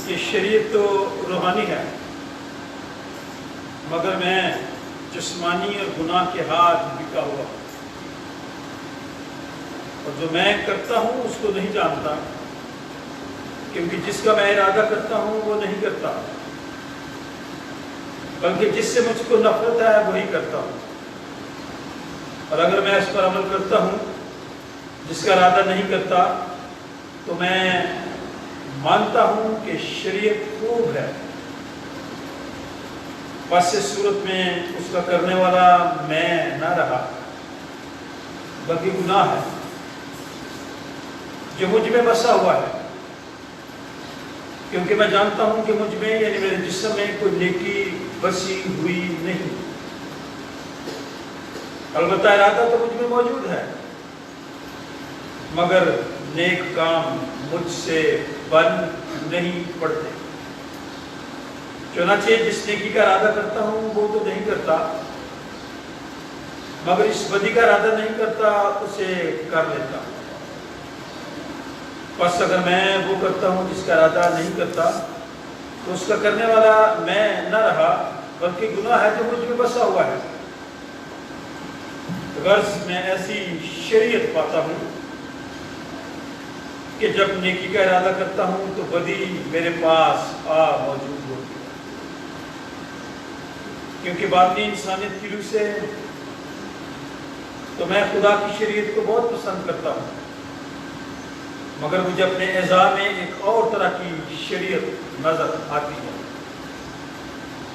کہ شریعت تو روحانی ہے، مگر میں جسمانی اور گناہ کے ہاتھ بکا ہوا، اور جو میں کرتا ہوں اس کو نہیں جانتا، کیونکہ جس کا میں ارادہ کرتا ہوں وہ نہیں کرتا، بلکہ جس سے مجھ کو نفرت ہے وہی کرتا ہوں۔ اور اگر میں اس پر عمل کرتا ہوں جس کا ارادہ نہیں کرتا، تو میں مانتا ہوں کہ شریعت خوب ہے، پس اس صورت میں اس کا کرنے والا میں نہ رہا بلکہ گناہ ہے جو مجھ میں بسا ہوا ہے، کیونکہ میں جانتا ہوں کہ مجھ میں یعنی میرے جسم میں کوئی نیکی بسی ہوئی نہیں، البتہ ارادہ تو مجھ میں موجود ہے، مگر نیک کام مجھ سے بن نہیں پڑتے۔ چنانچہ جس نیکی کا ارادہ کرتا ہوں وہ تو نہیں کرتا، مگر اس بدی کا ارادہ نہیں کرتا اسے کر لیتا۔ پس اگر میں وہ کرتا ہوں جس کا ارادہ نہیں کرتا، تو اس کا کرنے والا میں نہ رہا بلکہ گناہ ہے جو مجھ میں بسا ہوا ہے۔ غرض میں ایسی شریعت پاتا ہوں کہ جب نیکی کا ارادہ کرتا ہوں تو بدی میرے پاس موجود ہوتی ہے، کیونکہ باطنی انسانیت کی روح سے تو میں خدا کی شریعت کو بہت پسند کرتا ہوں، مگر مجھے اپنے اعضاء میں ایک اور طرح کی شریعت نظر آتی ہے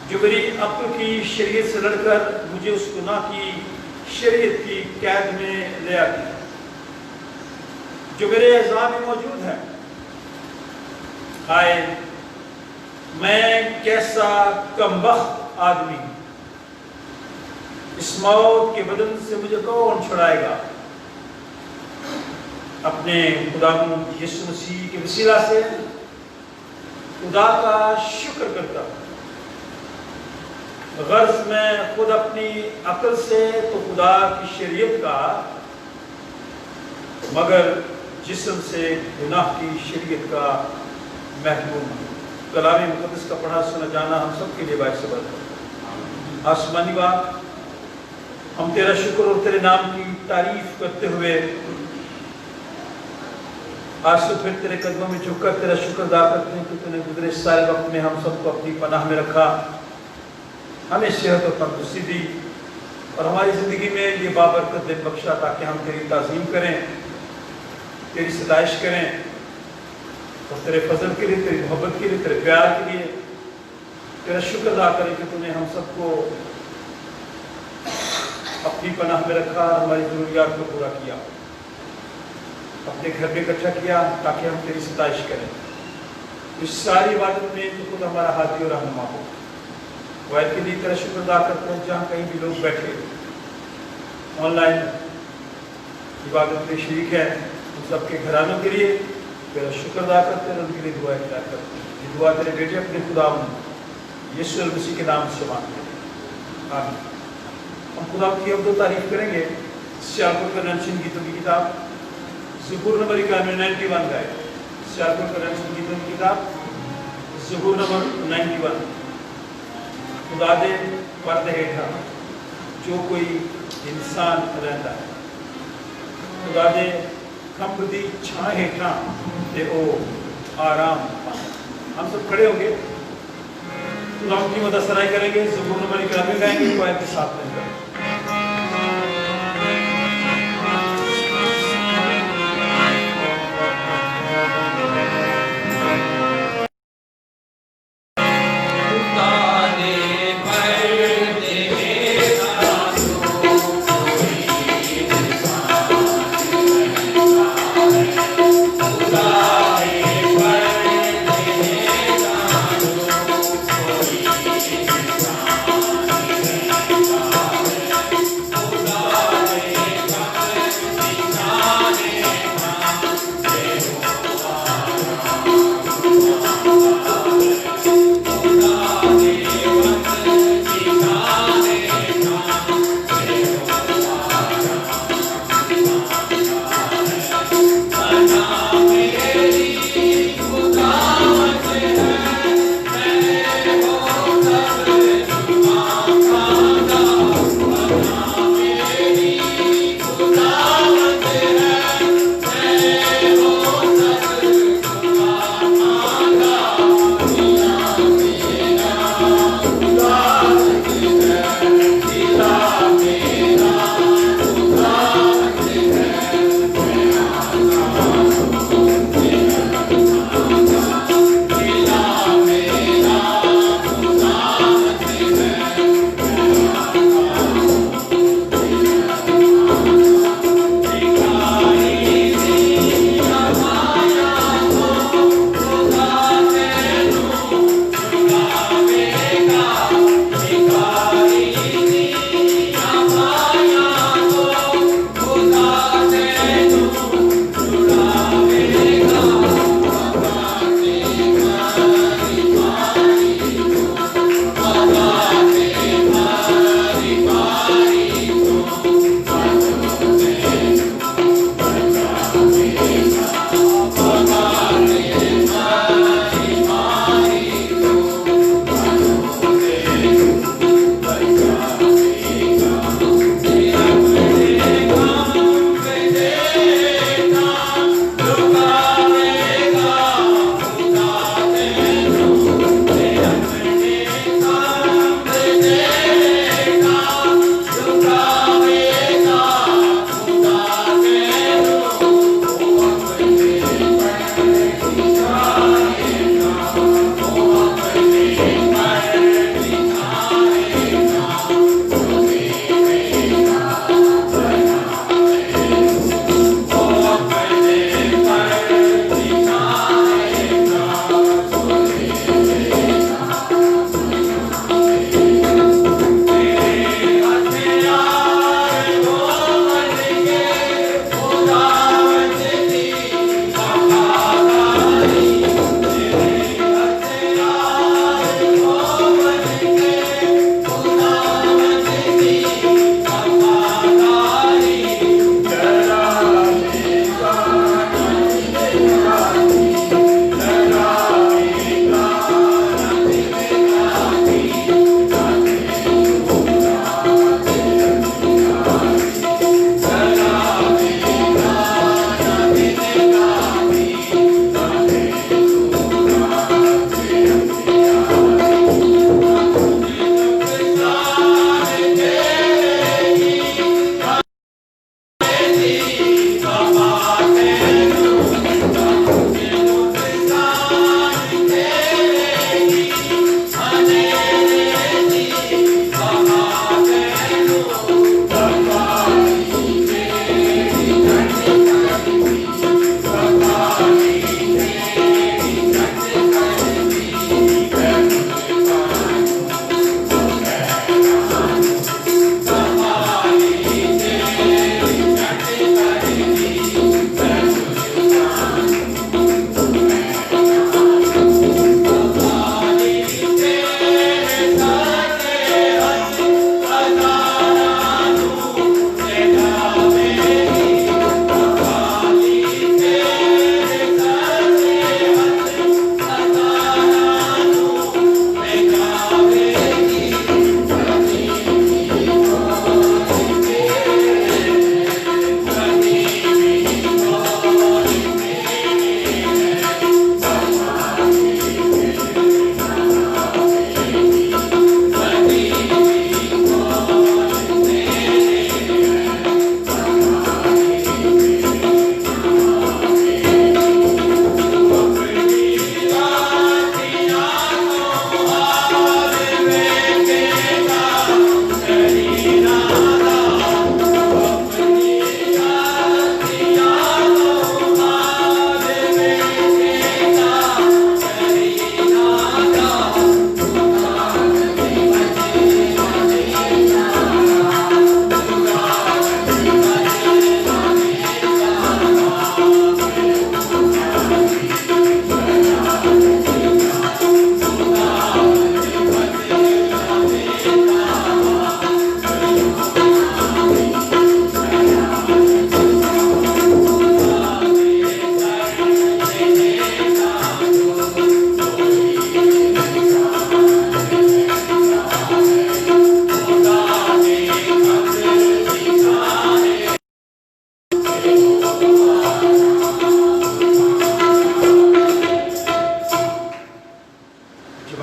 جو میری عقل کی شریعت سے لڑ کر مجھے اس گناہ کی شریعت کی قید میں لے آتی ہے جو میرے اعضاء میں موجود ہے۔ ہائے میں کیسا کمبخت آدمی ہوں، اس موت کے بدن سے مجھے کون چھڑائے گا؟ اپنے خداوند یسوع مسیح کے وسیلہ سے خدا کا شکر کرتا ہوں۔ غرض میں خود اپنی عقل سے تو خدا کی شریعت کا، مگر جسم سے گناہ کی شریعت کا محکوم ہوں۔ کلام مقدس کا پڑھا سنا جانا ہم سب کے لیے باعث سبق ہے۔ آسمانی باپ، ہم تیرا شکر اور تیرے نام کی تعریف کرتے ہوئے آج سے پھر تیرے قدموں میں جھک کر تیرا شکر ادا کرتے ہیں کہ تو نے گزرے سارے وقت میں ہم سب کو اپنی پناہ میں رکھا، ہمیں صحت اور تندرستی دی، اور ہماری زندگی میں یہ بابرکت دن بخشا تاکہ ہم تیری تعظیم کریں، تیری ستائش کریں، اور تیرے فضل کے لیے، تیری محبت کے لیے، تیرے پیار کے لیے تیرا شکر ادا کریں کہ تو نے ہم سب کو اپنی پناہ میں رکھا اور ہماری ضروریات کو پورا کیا، اپنے گھر میں اکٹھا کیا تاکہ ہم تیری ستائش کریں۔ اس ساری عبادت میں تو خود ہمارا ہادی اور رہنما ہو۔ واحد کے لیے تیرا شکر ادا کرتے ہیں جہاں کہیں بھی لوگ بیٹھے آن لائن عبادت میں شریک ہیں، ان سب کے گھرانوں کے لیے تیرا شکر ادا کرتے ہیں اور ان کے لیے دعا اختیار کرتے ہیں۔ یہ دعا تیرے بیٹے اپنے خداوند یسوع مسیح کے نام سے مانگتے ہیں، آمین۔ ہم خدا کی حمد و تعریف کریں گے۔ سیالکوٹ کنونشن گیتوں کی کتاب زبور نمبر 91 گائے، سیالکوٹ کنونشن گیتوں کی کتاب زبور نمبر 91۔ خدا دے پردے ہیٹھا جو کوئی انسان رہتا ہے، خدا دے کھمب دی چھاں ہیٹھا تے او آرام پانا۔ ہم سب کھڑے ہوں گے، خدا کی مدد سرائی کریں گے، زبور نمبر 91 گائیں گے، کوئی کے ساتھ مل کر۔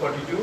42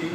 3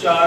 4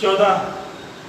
14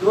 2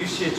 UCH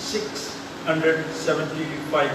675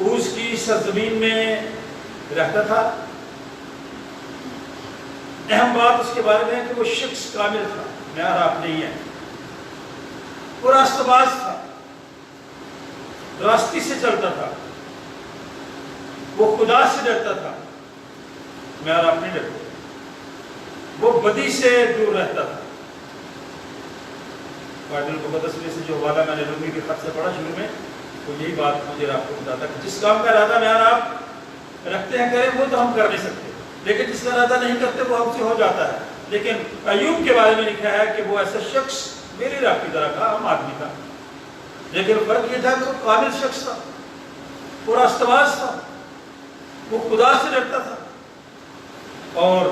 اوز کی سرزمین میں رہتا تھا۔ اہم بات اس کے بارے میں ہے کہ وہ شخص کامل تھا، معیار آپ نہیں ہے، وہ راستہ باز تھا، راستی سے چلتا تھا، وہ خدا سے ڈرتا تھا، معیار آپ نہیں ڈرتے، وہ بدی سے دور رہتا تھا۔ بائبل مقدس میں سے جو حوالہ میں نے رومی کے خط سے پڑھا شروع میں، وہ یہی بات مجھے آپ کو بتاتا کہ جس کام کا ارادہ معیار آپ رکھتے ہیں کریں وہ تو ہم کر نہیں سکتے، لیکن جس کا ارادہ نہیں کرتے وہ ہم سے ہو جاتا ہے۔ لیکن ایوب کے بارے میں لکھا ہے کہ وہ ایسا شخص میری راہ کی طرح کا عام آدمی تھا، لیکن فرق یہ تھا کہ وہ کامل شخص تھا، وہ راستہ باز تھا، وہ خدا سے ڈرتا تھا، اور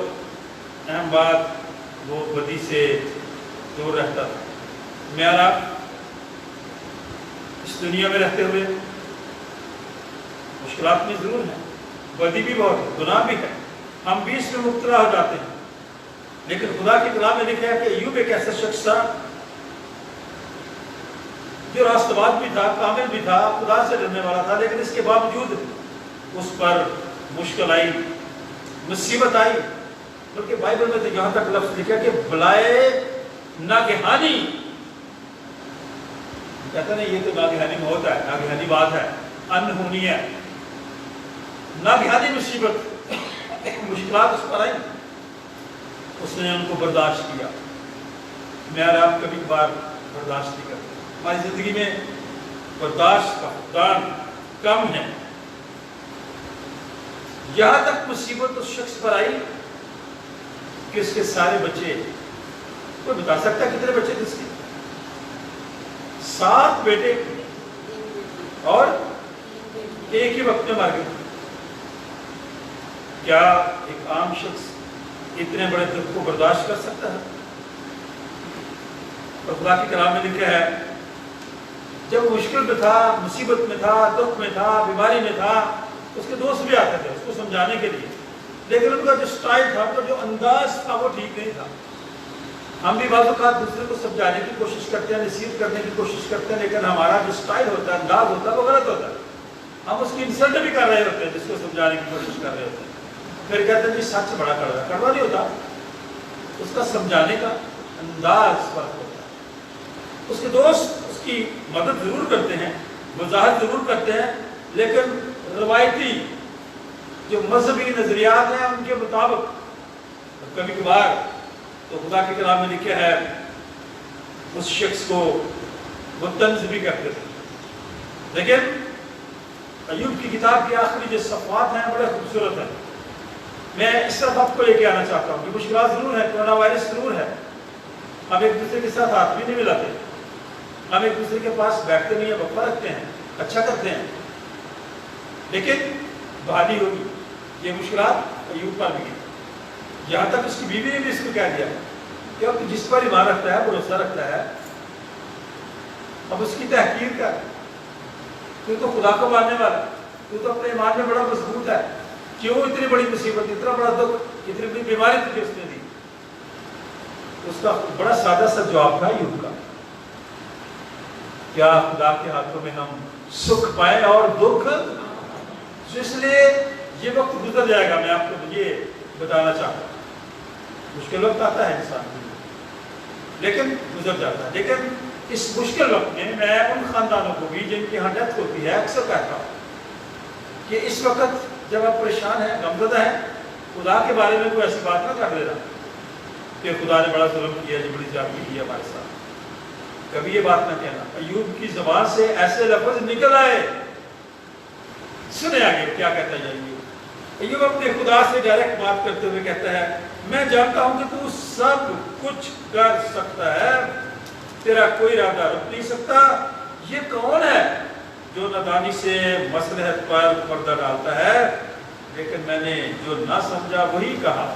اہم بات وہ بدی سے دور رہتا تھا۔ میرا اس دنیا میں رہتے ہوئے مشکلات میں ضرور ہیں، بدی بھی بہت ہے، گناہ بھی ہے، ہم بھی اس میں مبتلا ہو جاتے ہیں، لیکن خدا کی کلام میں لکھا ہے کہ ایوب ایک ایسا شخص تھا جو راستہ باز بھی تھا، کامل بھی تھا، خدا سے ڈرنے والا تھا، لیکن اس کے باوجود اس پر مشکل آئی، مصیبت آئی، بلکہ بائبل میں تو یہاں تک لفظ لکھا کہ بلائے ناگہانی، کہتا نہیں یہ تو ناگہانی موت ہے، ناگہانی بات ہے، انہونی ہے، ناگہانی مصیبت، مشکلات اس پر آئی، اس نے ان کو برداشت کیا۔ میرا آپ کبھی کبھار برداشت نہیں کرتے، ہماری زندگی میں برداشت کا فقدان کم ہے۔ یہاں تک مصیبت اس شخص پر آئی کہ اس کے سارے بچے، کوئی بتا سکتا ہے کتنے بچے تھے اس کے؟ 7 بیٹے اور ایک ہی وقت میں مر گئے۔ کیا ایک عام شخص اتنے بڑے دکھ کو برداشت کر سکتا ہے؟ اور خدا کی کلام میں لکھا ہے جب مشکل میں تھا، مصیبت میں تھا، دکھ میں تھا، بیماری میں تھا، اس کے دوست بھی آتے تھے اس کو سمجھانے کے لیے، لیکن ان کا جو سٹائل تھا، ان کا جو انداز تھا وہ ٹھیک نہیں تھا۔ ہم بھی بعض اوقات دوسرے کو سمجھانے کی کوشش کرتے ہیں، نصیحت کرنے کی کوشش کرتے ہیں، لیکن ہمارا جو سٹائل ہوتا ہے، انداز ہوتا ہے، وہ غلط ہوتا ہے۔ ہم اس کی انسلٹ بھی کر رہے ہوتے ہیں جس کو سمجھانے کی کوشش کر رہے ہوتے ہیں، پھر کہتے ہیں جی سچ بڑا کڑوا ہے، کڑوا نہیں ہوتا، اس کا سمجھانے کا انداز فرق ہوتا ہے۔ اس کے دوست اس کی مدد ضرور کرتے ہیں، وضاحت ضرور کرتے ہیں، لیکن روایتی جو مذہبی نظریات ہیں ان کے مطابق کبھی کبھار تو خدا کے کلام میں لکھا ہے اس شخص کو وہ طنز بھی کرتے تھے۔ لیکن ایوب کی کتاب کی آخری جو صفحات ہیں بڑے خوبصورت ہیں۔ میں اس طرف آپ کو لے کے آنا چاہتا ہوں کہ مشکلات ضرور ہے، کورونا وائرس ضرور ہے، ہم ایک دوسرے کے ساتھ ہاتھ بھی نہیں ملاتے، ہم ایک دوسرے کے پاس بیٹھتے نہیں ہیں، وقفہ رکھتے ہیں، اچھا کرتے ہیں، لیکن بحالی ہوگی۔ یہ مشکلات ایوب پر بھی، یہاں تک اس کی بیوی نے بھی اس کو کہہ دیا کہ اب جس پر ایمان رکھتا ہے، بھروسہ رکھتا ہے، اب اس کی تحقیر کر، تو خدا کو ماننے والا، تو اپنے ایمان میں بڑا مضبوط ہے، کیوں اتنی بڑی مصیبت، اتنا بڑا دکھ، اتنی بڑی بیماری تجھے اس نے دی؟ اس کا بڑا سادہ سا جواب تھا ایوب کا، کیا خدا کے ہاتھوں میں ہم سکھ پائیں اور دکھ؟ اس لیے یہ وقت گزر جائے گا، میں آپ کو یہ بتانا چاہتا ہوں، مشکل وقت آتا ہے انسان کے لیے، لیکن گزر جاتا ہے۔ لیکن اس مشکل وقت میں میں ان خاندانوں کو بھی جن کی یہاں ڈیتھ ہوتی ہے اکثر کہتا ہوں کہ اس وقت جب آپ پریشان ہیں، غمزدہ ہیں، خدا کے بارے میں کوئی ایسی بات نہ کر لینا کہ خدا نے بڑا ظلم کیا، یہ بڑی زیادتی کی ہمارے ساتھ، کبھی یہ بات نہ کہنا۔ ایوب کی زبان سے ایسے لفظ نکل آئے، سنے آگے کیا کہتا ہے ایوب۔ ایوب اپنے خدا سے ڈائریکٹ بات کرتے ہوئے کہتا ہے میں جانتا ہوں کہ تو سب کچھ کر سکتا ہے، تیرا کوئی ارادہ رک نہیں سکتا۔ یہ کون ہے جو نادانی سے مصلحت پر پردہ ڈالتا ہے؟ لیکن میں نے جو نہ سمجھا وہی کہا۔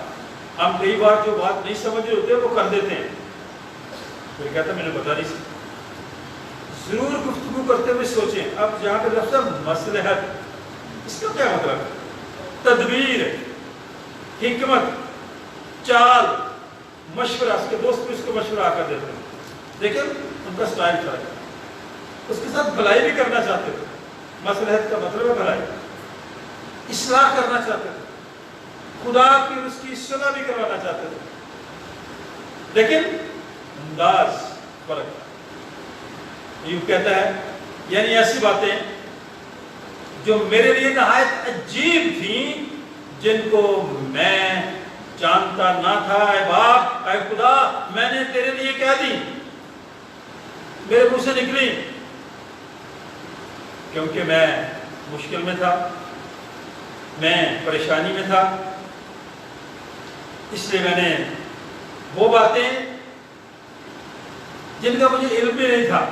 ہم کئی بار جو بات نہیں سمجھ رہے ہوتے وہ کر دیتے ہیں، پھر کہتا میں نے بتا نہیں سکتا۔ ضرور گفتگو کرتے ہوئے سوچیں۔ اب جہاں پہ لفظ ہے مصلحت، اس کا کیا مطلب ہے؟ تدبیر، حکمت، چال، مشورہ۔ اس کے دوست بھی اس کو مشورہ آ کر دیتے ہیں، لیکن ان کا سٹائل فرق ہے۔ اس کے ساتھ بھلائی بھی کرنا چاہتے تھے، مصلحت کا مطلب ہے بھلائی، اصلاح کرنا چاہتے تھے، خدا کی اس کی صلح بھی کروانا چاہتے تھے، لیکن انداز فرق تھا۔ یوں کہتا ہے یعنی ایسی باتیں جو میرے لیے نہایت عجیب تھیں، جن کو میں جانتا نہ تھا، اے باپ اے خدا میں نے تیرے لیے کہہ دی، میرے منہ سے نکلی، کیونکہ میں مشکل میں تھا، میں پریشانی میں تھا، اس لیے میں نے وہ باتیں جن کا مجھے علم بھی نہیں تھا،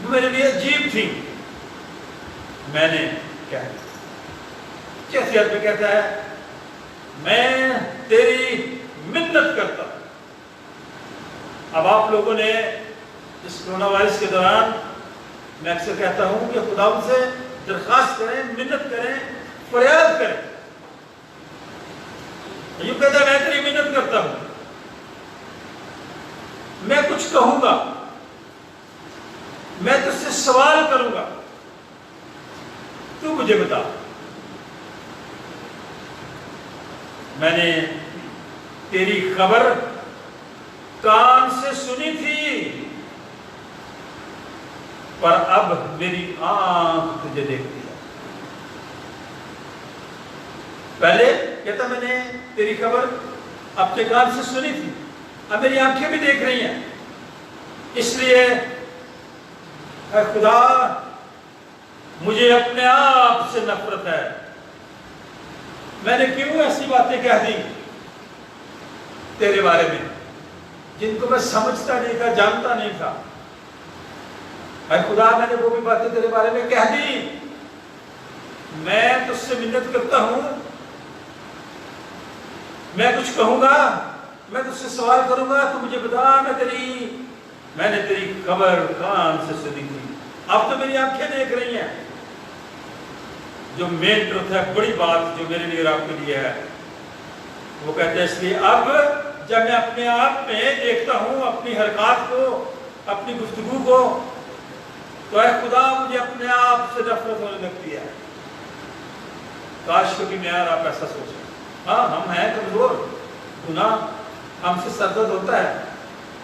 وہ میرے لیے عجیب تھیں، میں نے کہا۔ شخصیت میں کہتا ہے میں تیری منت کرتا ہوں۔ اب آپ لوگوں نے اس کورونا وائرس کے دوران میں اکثر کہتا ہوں کہ خدا ان سے درخواست کریں، منت کریں، فریاد کریں۔ یوں کہتا ہے میں تیری منت کرتا ہوں، میں کچھ کہوں گا، میں تجھ سے سوال کروں گا، تو مجھے بتا۔ میں نے تیری خبر کان سے سنی تھی، پر اب میری آنکھ تجھے دیکھتی ہے۔ پہلے کہتا میں نے تیری خبر اپنے کان سے سنی تھی، اب میری آنکھیں بھی دیکھ رہی ہیں، اس لیے اے خدا مجھے اپنے آپ سے نفرت ہے، میں نے کیوں ایسی باتیں کہہ دی تیرے بارے میں جن کو میں سمجھتا نہیں تھا، جانتا نہیں تھا۔ اے خدا میں نے وہ بھی باتیں تیرے بارے میں کہہ دی، میں تجھ سے منت کرتا ہوں، میں کچھ کہوں گا، میں تجھ سے سوال کروں گا، تو مجھے بتا۔ میں نے تیری خبر کان سے سنی تھی، اب تو میری آنکھیں دیکھ رہی ہیں۔ جو مین ٹروتھ ہے، بڑی بات جو میرے لیے اور آپ کے لیے ہے، وہ کہتے ہیں اس لیے اب جب میں اپنے آپ میں دیکھتا ہوں اپنی حرکات کو، اپنی گفتگو کو، تو اے خدا مجھے اپنے آپ سے نفرت ہونے لگتی ہے۔ کاش کبھی میں اور آپ ایسا سوچیں۔ ہاں ہم ہیں کمزور، گناہ ہم سے سرزد ہوتا ہے،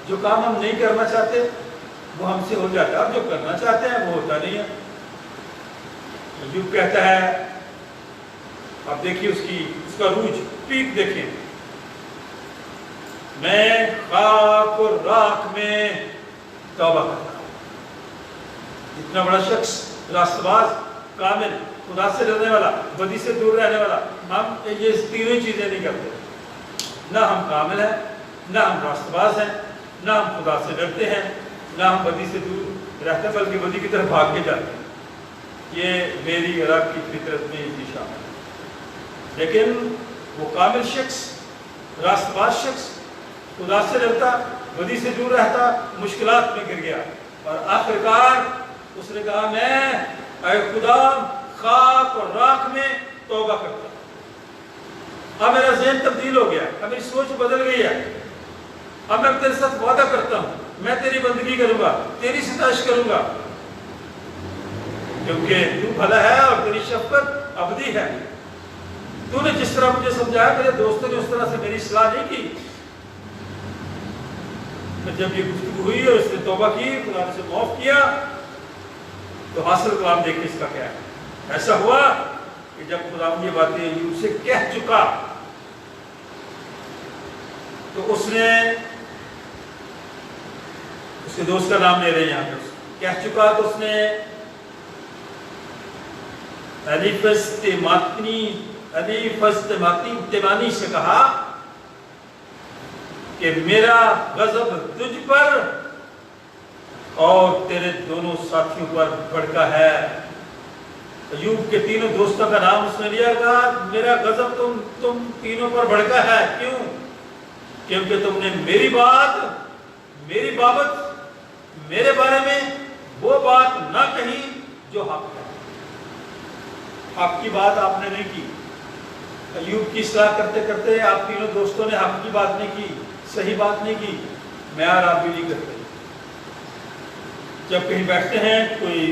جو کام ہم نہیں کرنا چاہتے وہ ہم سے ہو جاتا ہے، اب جو کرنا چاہتے ہیں وہ ہوتا نہیں ہے۔ ایوب کہتا ہے، اب دیکھیے اس کا روج، پیک دیکھیں، میں خاک اور راکھ میں توبہ کرتا ہوں۔ اتنا بڑا شخص، راست باز، کامل، خدا سے ڈرنے والا، بدی سے دور رہنے والا، ہم یہ تینوں چیزیں نہیں کرتے۔ نہ ہم کامل ہیں، نہ ہم راست باز ہیں، نہ ہم خدا سے ڈرتے ہیں، نہ ہم بدی سے دور رہتے ہیں، بلکہ بدی کی طرف بھاگ کے جاتے ہیں۔ یہ میری اور آپ کی فطرت میں ہی شامل ہے۔ لیکن وہ کامل شخص، راست باز شخص، خدا سے ڈرتا، بدی سے دور رہتا، مشکلات میں گر گیا، اور آخرکار اس نے کہا میں اے خدا خاک اور راکھ میں توبہ کرتا ہوں۔ اب میرا ذہن تبدیل ہو گیا، اب میری سوچ بدل گئی ہے، اب میں تیرے ساتھ وعدہ کرتا ہوں میں تیری بندگی کروں گا، تیری ستائش کروں گا، کیونکہ تو بھلا ہے اور تیری شفقت ابدی ہے۔ تو نے جس طرح مجھے سمجھایا، میرے دوستوں نے اس طرح سے میری اصلاح نہیں کی۔ جب یہ گفتگو ہوئی اور اس نے توبہ کی، خدا نے اسے معاف کیا، تو حاصل کلام دیکھیں اس کا کیا ہے۔ ایسا ہوا کہ جب خدا یہ باتیں ایوب سے کہہ چکا، تو اس نے، اس کے دوست کا نام لے رہے ہیں یہاں پہ، کہہ چکا تو اس نے الیفز تیمانی سے کہا کہ میرا غضب تجھ پر اور تیرے دونوں ساتھیوں پر بھڑکا ہے۔ ایوب کے تینوں دوستوں کا نام اس نے لیا، کہا میرا غضب تم تینوں پر بھڑکا ہے، کیوں؟ کیونکہ تم نے میری بابت میرے بارے میں وہ بات نہ کہی جو حق ہے۔ حق کی بات آپ نے نہیں کی۔ ایوب کی اصلاح کرتے کرتے آپ تینوں دوستوں نے حق کی بات نہیں کی، صحیح بات نہیں کی، میں اور آپ بھی نہیں کرتے۔ جب کہیں بیٹھتے ہیں، کوئی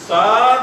7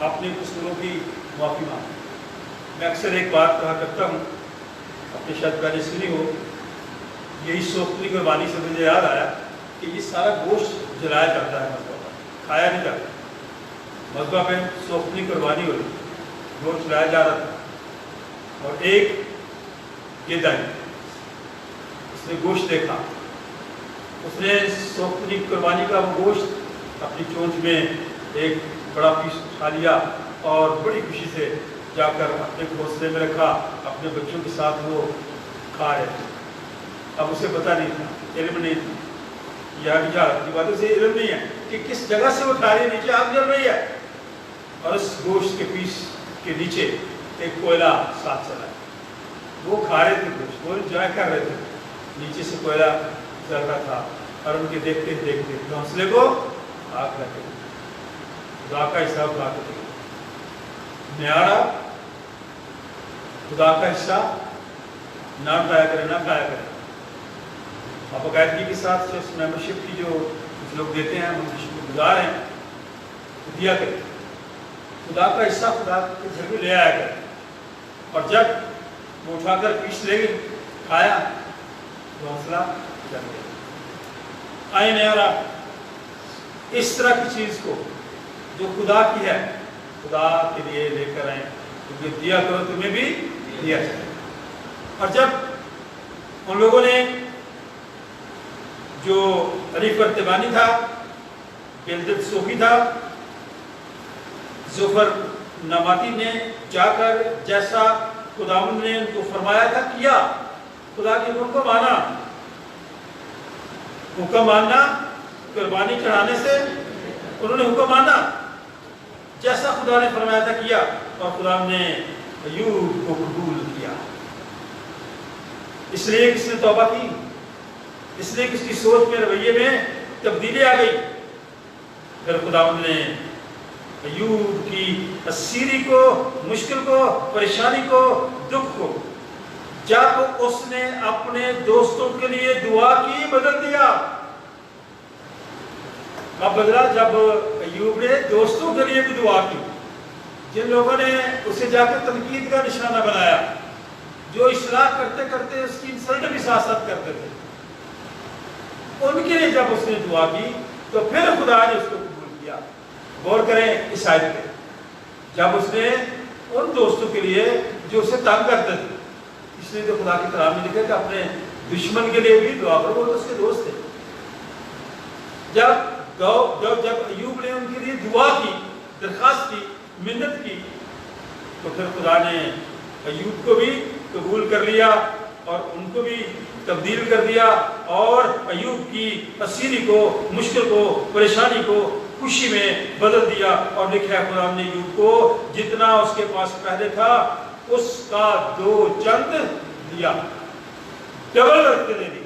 اپنے قصوروں کی معافی مانگیں۔ میں اکثر ایک بات کہا کرتا ہوں، اپنے شاید پہلے سنی ہو، یہی سوختنی قربانی سے مجھے یاد آیا کہ یہ سارا گوشت جلایا جاتا ہے مذبح پر، کھایا نہیں جاتا۔ مذبح پہ سوختنی قربانی ہو رہی، گوشت جلایا جا رہا تھا، اور ایک گدھائی اس نے گوشت دیکھا، اس نے سوختنی قربانی کا وہ گوشت اپنی چونچ میں ایک بڑا پیس اٹھا لیا اور بڑی خوشی سے جا کر اپنے گھونسلے میں رکھا، اپنے بچوں کے ساتھ وہ کھا رہے تھے۔ اب اسے پتہ نہیں تھا، علم نہیں تھا، یہاں کی جہالت کی باتوں سے علم نہیں ہے کہ کس جگہ سے وہ کھا رہی ہے، نیچے آگ جل رہی ہے، اور اس گوشت کے پیس کے نیچے ایک کوئلہ ساتھ چلا ہے۔ وہ کھا رہے تھے گوشت، وہ انجوائے کر رہے تھے، نیچے سے کوئلہ جل رہا تھا، اور ان کے دیکھتے دیکھتے گھونسلے کو آگ لگ گئی۔ خدا کا حصہ کھا کے نیارا، خدا کا حصہ نہ کھایا کرے، نہ کھایا کرے۔ آپ باقاعدگی کے ساتھ اس ممبرشپ کی جو کچھ لوگ دیتے ہیں، ہم شکر گزار ہیں، دیا کریں۔ خدا کا حصہ خدا کے گھر میں لے آیا کرے، اور جب وہ اٹھا کر پیس لے گئی، کھایا، تو حوصلہ جل گیا۔ آئیں نیارا، اس طرح کی چیز کو جو خدا کی ہے، خدا کے لیے لے کر آئیں، کیونکہ دیا کرو تمہیں بھی دیا جائے۔ اور جب ان لوگوں نے جو علی فرتبانی تھا، بلدد صوفی تھا، ظفر نماتی نے جا کر جیسا خداوند نے ان کو فرمایا تھا کیا، خدا کے حکم کو مانا۔ حکم ماننا قربانی چڑھانے سے انہوں نے حکم مانا، جیسا خدا نے فرمایا تھا کیا، اور خدا نے ایوب کو قبول کیا۔ اس لیے کس نے توبہ کی، اس لیے کس کی سوچ میں، رویے میں تبدیلی آ گئی۔ پھر خداوند نے ایوب کی اسیری کو، مشکل کو، پریشانی کو، دکھ کو، جب اس نے اپنے دوستوں کے لیے دعا کی، بدل دیا۔ اب بدلا جب ایوب نے دوستوں کے لیے بھی دعا کی، جن لوگوں نے اسے جا کر تنقید کا نشانہ بنایا، جو اصلاح کرتے کرتے اس کی انسلٹ بھی ساتھ ساتھ کرتے تھے، ان کے لیے جب اس نے دعا کی تو پھر خدا نے اس کو قبول کیا۔ غور کریں اس آیت پہ، جب اس نے ان دوستوں کے لیے جو اسے تنگ کرتے تھے، اس لیے تو خدا کی کلام میں لکھا کہ اپنے دشمن کے لیے بھی دعا کرو، وہ تو اس کے دوست تھے۔ جب ایوب نے ان کے لیے دعا کی، درخواست کی، منت کی، تو پھر خدا نے ایوب کو بھی قبول کر لیا اور ان کو بھی تبدیل کر دیا، اور ایوب کی اسیری کو، مشکل کو، پریشانی کو خوشی میں بدل دیا۔ اور لکھا ہے خدا نے ایوب کو جتنا اس کے پاس پہلے تھا اس کا 2 چند دیا، ڈبل برکتیں دے دی۔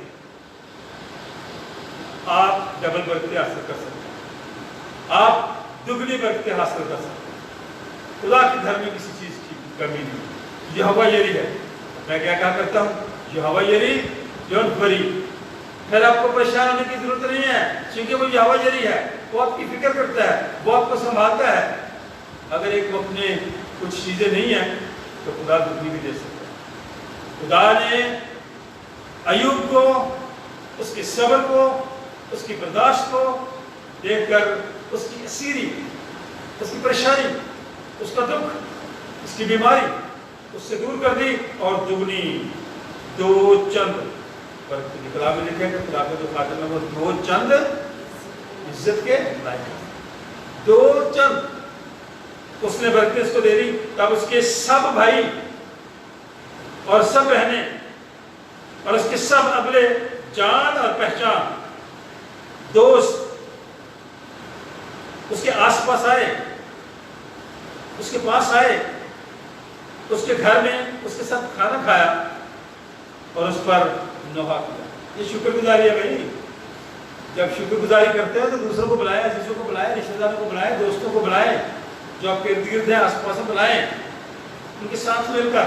آپ ڈبل برکتیں حاصل کر سکتے ہیں، آپ دگنی برکتیں حاصل کر سکتے ہیں۔ خدا کے گھر میں کسی چیز کی کمی نہیں۔ یہوہ یری ہے، میں کیا کہا کرتا ہوں، یہوہ یری ڈونٹ وری۔ پھر آپ کو پریشان ہونے کی ضرورت نہیں ہے، کیونکہ وہ یہوہ یری ہے، وہ آپ کی فکر کرتا ہے، وہ آپ کو سنبھالتا ہے۔ اگر ایک وقت میں کچھ چیزیں نہیں ہیں تو خدا دگنی بھی دے سکتا ہے۔ خدا نے ایوب کو، اس کے صبر کو، اس کی برداشت کو دیکھ کر اس کی اسیری، اس کی پریشانی، اس کا دکھ، اس کی بیماری اس سے دور کر دی، اور دگنی 2 چند برکتیں دی۔ کلام میں لکھا ہے کہ خدا کا جو خاتم ہے وہ 2 چند عزت کے لائق ہے۔ 2 چند اس نے برکتیں اس کو دے دی۔ تب اس کے سب بھائی اور سب بہنیں اور اس کے سب اگلے جان اور پہچان دوست اس کے آس پاس آئے، اس کے پاس آئے، اس کے گھر میں اس کے ساتھ کھانا کھایا اور اس پر نوحہ کیا۔ یہ شکر گزاری ہے بھائی۔ جب شکر گزاری کرتے ہیں تو دوسروں کو بلائیں، عزیزوں کو بلائیں، رشتہ داروں کو بلائیں، دوستوں کو بلائیں، جو آپ کے ارد گرد ہیں، آس پاس بلائیں، ان کے ساتھ مل کر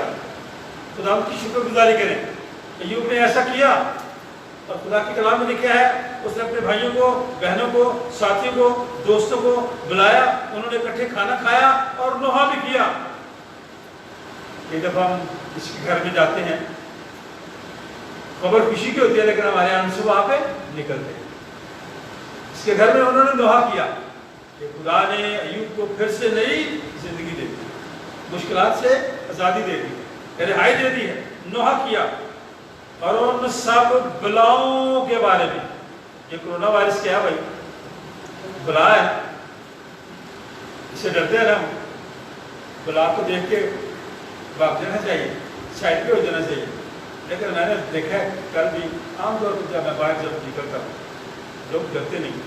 خدا کی شکر گزاری کریں۔ ایوب نے ایسا کیا، اور خدا کے کلام میں لکھا ہے اس نے اپنے بھائیوں کو، بہنوں کو، ساتھیوں کو، دوستوں کو بلایا، انہوں نے اکٹھے کھانا کھایا اور نوحہ بھی کیا۔ ایک دفعہ ہم اس کے گھر میں جاتے ہیں، خبر خوشی کی ہوتی ہے لیکن ہمارے یہاں سے وہاں پہ نکلتے ہیں۔ اس کے گھر میں انہوں نے نوحہ کیا کہ خدا نے ایوب کو پھر سے نئی زندگی دے دی، مشکلات سے آزادی دے دی، رہائی دے دی ہے، نوحہ کیا۔ اور ان سب بلاؤں کے بارے میں، یہ کرونا وائرس کیا ہے بھائی؟ بلا ہے، اسے ڈرتے ہیں نا، بلا کو دیکھ کے بھاگ جانا چاہیے، سائڈ پہ ہو جانا چاہیے۔ لیکن میں نے دیکھا ہے کل بھی عام طور پر جب میں باہر جب نکلتا ہوں لوگ ڈرتے نہیں۔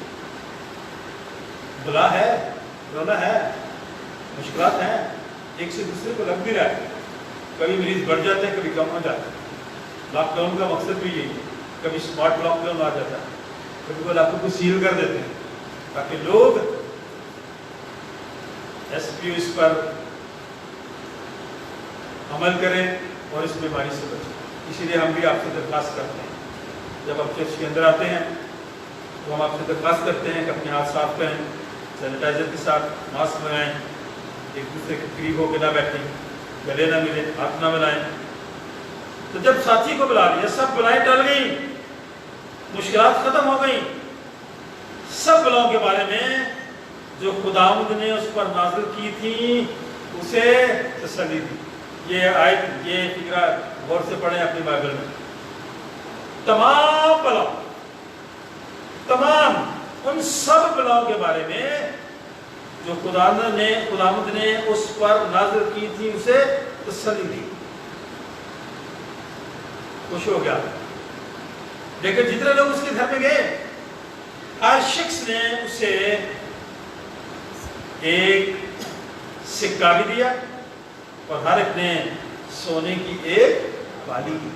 بلا ہے، کرونا ہے، مشکلات ہیں، ایک سے دوسرے کو لگ بھی رہا ہے، کبھی مریض بڑھ جاتے ہیں کبھی کم ہو جاتے ہیں۔ لاک ڈاؤن کا مقصد بھی یہی ہے، کبھی اسمارٹ لاک ڈاؤن آ جاتا ہے، کبھی وہ علاقوں کو سیل کر دیتے ہیں تاکہ لوگ اس پر عمل کریں اور اس بیماری سے بچیں۔ اسی لیے ہم بھی آپ سے درخواست کرتے ہیں، جب آپ چرچ کے اندر آتے ہیں تو ہم آپ سے درخواست کرتے ہیں کہ اپنے ہاتھ صاف کریں، سینیٹائزر کے ساتھ ماسک لگائیں، ایک دوسرے کے قریب ہو کے نہ بیٹھیں، گلے نہ ملیں، ہاتھ نہ ملائیں۔ تو جب ساتھی کو بلا لیا، سب بلائیں ٹل گئیں، مشکلات ختم ہو گئیں، سب بلاؤں کے بارے میں جو خداوند نے اس پر نازل کی تھی اسے تسلی دی۔ یہ آیت، یہ فکرہ غور سے پڑھیں اپنی بائبل میں۔ تمام بلاؤں، تمام ان سب بلاؤں کے بارے میں جو خداوند نے اس پر نازل کی تھی اسے تسلی دی، خوش ہو گیا۔ لیکن جتنے لوگ اس کے گھر میں گئے، ہر شخص نے اسے ایک سکہ بھی دیا اور ہر ایک نے سونے کی ایک بالی دی۔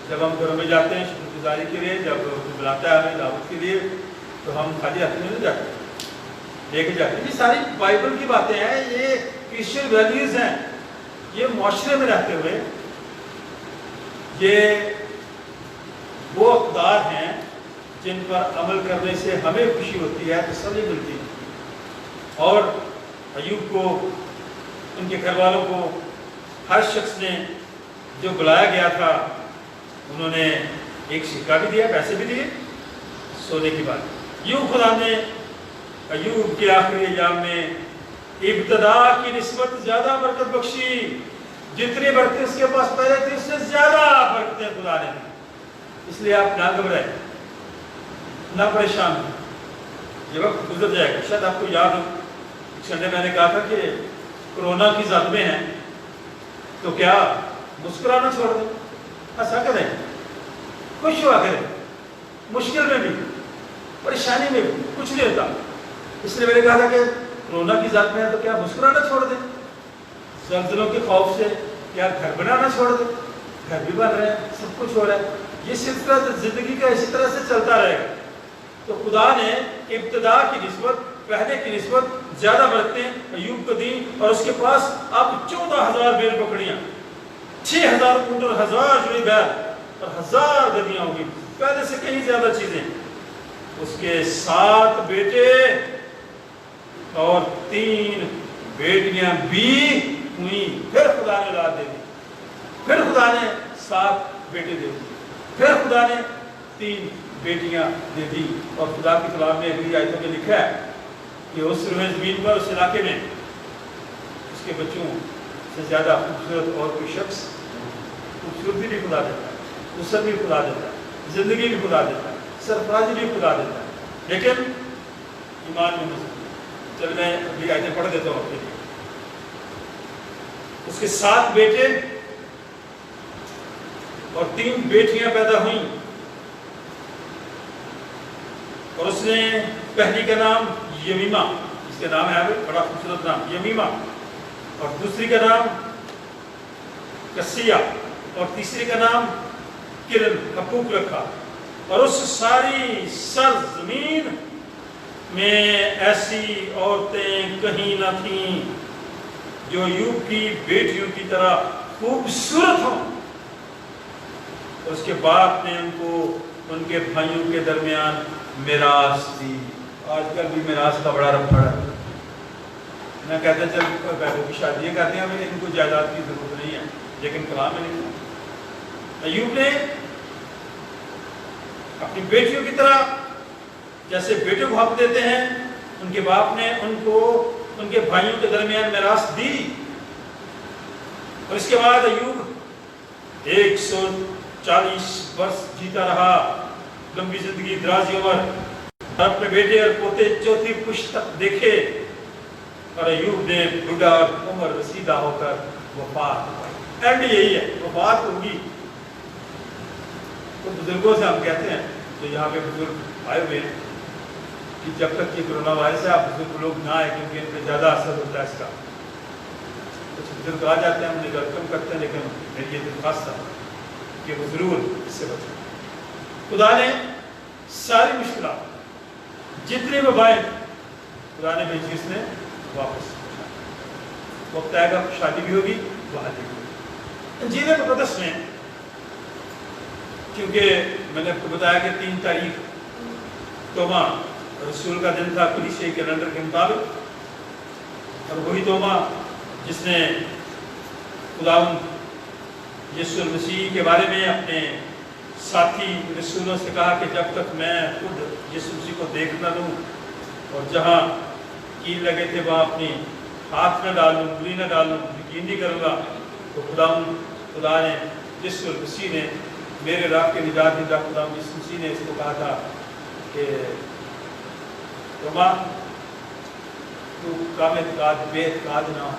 جب ہم گھروں میں جاتے ہیں شکر گزاری کے لیے، جب بلاتا ہے ہمیں دعوت کے لیے، تو ہم خالی ہاتھ میں نہیں جاتے، لے کے جاتے ہیں۔ یہ ساری بائبل کی باتیں ہیں، یہ کرسچن ویلیوز ہیں، یہ معاشرے میں رہتے ہوئے یہ وہ اقدار ہیں جن پر عمل کرنے سے ہمیں خوشی ہوتی ہے، تسلی ملتی ہے۔ اور ایوب کو، ان کے گھر والوں کو، ہر شخص نے جو بلایا گیا تھا انہوں نے ایک سکہ بھی دیا، پیسے بھی دیے، سونے کی بات۔ یوں خدا نے ایوب کے آخری ایام میں ابتدا کی نسبت زیادہ برکت بخشی، جتنی برکتیں اس کے پاس پہلے تھی اس سے زیادہ برکتیں خدا نے دی۔ اس لیے آپ نہ گھبرائیں، نہ پریشان ہوں، یہ وقت گزر جائے گا۔ شاید آپ کو یاد ہو ایک سنڈے میں نے کہا تھا کہ کرونا کی زد میں ہیں تو کیا مسکرانا چھوڑ دیں، ہنسا کریں، خوش ہوا کریں، مشکل میں بھی، پریشانی میں بھی، کچھ نہیں ہوتا۔ اس لیے میں نے کہا تھا کہ کرونا کی زد میں ہے تو کیا مسکرانا چھوڑ دیں، زلزلوں کے خوف سے کیا گھر بنانا چھوڑ دیں، گھر بھی بن رہے ہیں، سب کچھ ہو رہا ہے، یہ سلسلہ زندگی کا اسی طرح سے چلتا رہے گا۔ تو خدا نے ابتدا کی نسبت، پہلے کی نسبت زیادہ برکتیں ایوب کو دی، اور اس کے پاس اب 14,000 بیل بکریاں، 6,000 اونٹ اور 1,000 جوڑی بیل اور 1,000 گدیاں ہوگی، پہلے سے کہیں زیادہ چیزیں۔ اس کے 7 بیٹے اور 3 بیٹیاں بھی ہوئیں۔ پھر خدا نے اولاد دے دی، پھر خدا نے 7 بیٹے دے دی، پھر خدا نے 3 بیٹیاں دے دی۔ اور خدا کی کلام میں اگلی آیتوں میں لکھا ہے کہ اس روئے زمین پر، اس علاقے میں اس کے بچوں سے زیادہ خوبصورت اور کوئی شخص، خوبصورتی بھی خدا دیتا ہے، وسعت بھی خدا دیتا ہے، زندگی بھی خدا دیتا ہے، سرفرازی بھی خدا دیتا ہے، لیکن ایمان میں مضبوط۔ چل میں ابھی آیتیں پڑھ دیتا ہوں اپنے لیے۔ اس کے 7 بیٹے اور 3 بیٹیاں پیدا ہوئیں، اور اس نے پہلی کا نام یمیمہ، اس کا نام ہے بڑا خوبصورت نام یمیمہ، اور دوسری کا نام کسیہ، اور تیسری کا نام کرن حقوق رکھا۔ اور اس ساری سرزمین میں ایسی عورتیں کہیں نہ تھیں جو ایوب کی بیٹیوں کی طرح خوبصورت ہوں۔ اس کے باپ نے ان کو ان کے بھائیوں کے درمیان میراث دی۔ آج کل بھی میراث کا بڑا رفڑ ہے، نہ کہتے چل بیٹوں کی شادیاں کرتے ہیں، ہمیں ان کو جائیداد کی ضرورت نہیں ہے، لیکن کلام میں نہیں۔ ایوب نے اپنی بیٹیوں کی طرح جیسے بیٹے کو حق دیتے ہیں، ان کے باپ نے ان کو ان کے بھائیوں کے درمیان میراث دی۔ اور اس کے بعد ایوب 140 برس جیتا رہا، لمبی زندگی، دراز عمر، اور اپنے بیٹے اور پوتے چوتھی پشت تک دیکھے، اور ایوب نے بوڑھا اور عمر رسیدہ ہو کر وفات پائی۔ اینڈ یہی ہے، وفات ہوگی۔ تو بزرگوں سے ہم کہتے ہیں، جو یہاں پہ بزرگ آئے ہوئے ہیں، کہ جب تک یہ کرونا وائرس ہے آپ بزرگ لوگ نہ آئے، کیونکہ ان پہ زیادہ اثر ہوتا ہے اس کا۔ کچھ بزرگ آ جاتے ہیں، ہم انہیں ویلکم کرتے ہیں، لیکن میری یہ درخواست ہے کہ وہ ضرور اس سے بچیں۔ خدا نے ساری مشکلات، جتنی وبائیں خدا نے بھیجی، اس نے واپس وقت آئے گا، شادی بھی ہوگی، بحالی بھی ہوگی۔ انجیل مقدس میں کیونکہ میں نے آپ کو بتایا کہ 3 تاریخ توبہ رسول کا دن تھا کلیسیائی کیلنڈر کے مطابق، اور وہی توبہ جس نے خداوند یسوع مسیح کے بارے میں اپنے ساتھی رسولوں سے کہا کہ جب تک میں خود یسوع مسیح کو دیکھ نہ لوں اور جہاں کیل لگے تھے وہاں اپنی ہاتھ نہ ڈالوں، انگلی نہ ڈالوں، یقین نہیں کروں گا۔ تو خدا نے یسوع مسیح نے میرے رب کے نجات دہندہ خداوند یسوع مسیح نے اس کو کہا تھا کہ توبہ تو کام اعتقاد بے اعتقاد نہ ہو،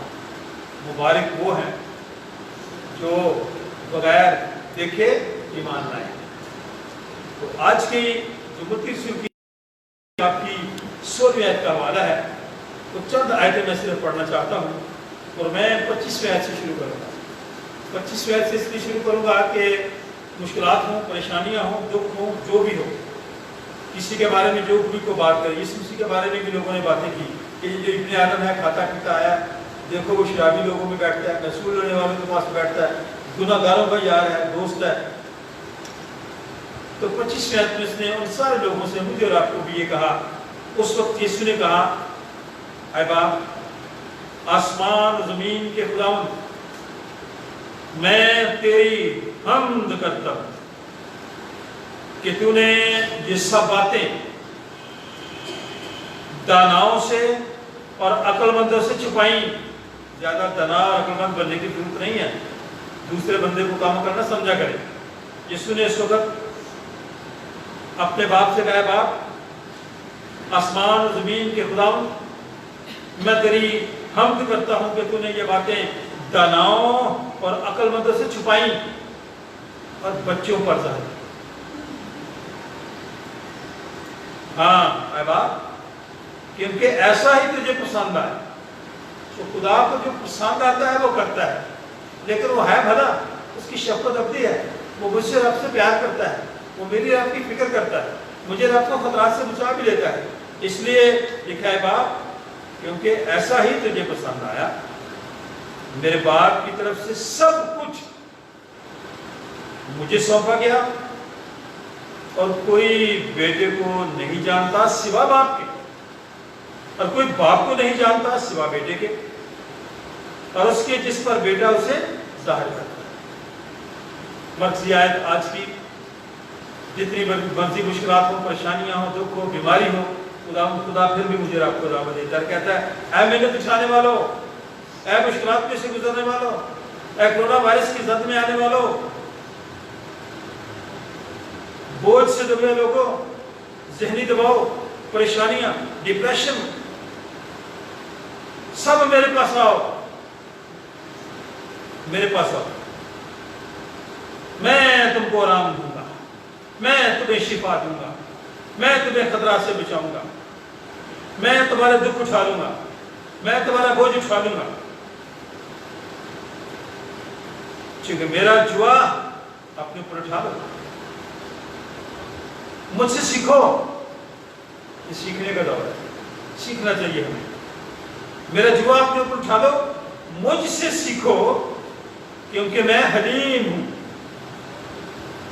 مبارک وہ ہیں جو بغیر دیکھے ایمان لائے۔ تو آج کی جو متی رسول کی آپ کی 16ویں آیت کا حوالہ ہے، تو چند آیتیں میں صرف پڑھنا چاہتا ہوں، اور میں 25ویں آیت سے شروع کروں گا۔ 25ویں آیت سے اس لیے شروع کروں گا کہ مشکلات ہوں، پریشانیاں ہوں، دکھ ہوں، جو بھی ہو، کسی کے بارے میں جو بھی کو بات کرے، یسوع مسیح کے بارے میں بھی لوگوں نے باتیں کی کہ یہ جو ابن آدم ہے، کھاتا پیتا آیا، دیکھو وہ شرابی لوگوں میں بیٹھتا ہے، محصول لینے والوں کے پاس بیٹھتا ہے، گناہ گاروں کا یار ہے، دوست ہے۔ تو 25ویں آیت میں اس نے ان سارے لوگوں سے مجھے اور آپ کو بھی یہ کہا۔ اس وقت یسوع نے کہا، اے باپ، آسمان و زمین کے خداوند، میں تیری حمد کرتا ہوں کہ تو نے یہ سب باتیں داناؤں سے اور عقل مندوں سے چھپائیں۔ زیادہ دانا اور عقل مند بننے کی ضرورت نہیں ہے، دوسرے بندے کو کام کرنا سمجھا کرے۔ یسوع نے اس وقت اپنے باپ سے کہا، باپ، آسمان و زمین کے خداوند، میں تیری حمد کرتا ہوں کہ تو نے یہ باتیں داناؤں اور عقل مندوں سے چھپائیں اور بچوں پر ظاہر۔ ہاں اے باپ، کیونکہ ایسا ہی تجھے پسند آئے۔ تو خدا کو جو پسند آتا ہے وہ کرتا ہے، لیکن وہ ہے بھلا، اس کی شفقت ابدی ہے، وہ مجھ سے رب سے پیار کرتا ہے، وہ میری رب کی فکر کرتا ہے، مجھے رب کو خطرات سے بچا بھی لیتا ہے۔ اس لیے لکھا ہے، باپ، کیونکہ ایسا ہی تجھے پسند آیا، میرے باپ کی طرف سے سب کچھ مجھے سونپا گیا، اور کوئی بیٹے کو نہیں جانتا سوا باپ کے، اور کوئی باپ کو نہیں جانتا سوا بیٹے کے، اور اس کے جس پر بیٹا اسے ظاہر کرتا ہے۔ مرکزی آیت آج کی جتنی مرضی مشکلات ہوں، پریشانیاں ہوں، دکھ ہو، بیماری ہو، خدا پھر بھی مجھے آپ کو دعوت دیتا ہے، کہتا ہے، اے محنت اٹھانے والوں، اے مشکلات میں سے گزرنے والوں، اے کورونا وائرس کی زد میں آنے والوں، بوجھ سے دبے لوگوں، ذہنی دباؤ، پریشانیاں، ڈپریشن، سب میرے پاس آؤ، میرے پاس آؤ، میں تم کو آرام دوں گا، میں تمہیں شفا دوں گا، میں تمہیں خطرات سے بچاؤں گا، میں تمہارے دکھ اٹھا لوں گا، میں تمہارا بوجھ اٹھا لوں گا، چونکہ میرا جوا اپنے اوپر اٹھا لو، مجھ سے سیکھو۔ یہ سیکھنے کا دور ہے، سیکھنا چاہیے ہمیں۔ میرا جوا اپنے اوپر اٹھا لو، مجھ سے سیکھو، کیونکہ میں حلیم ہوں،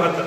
72।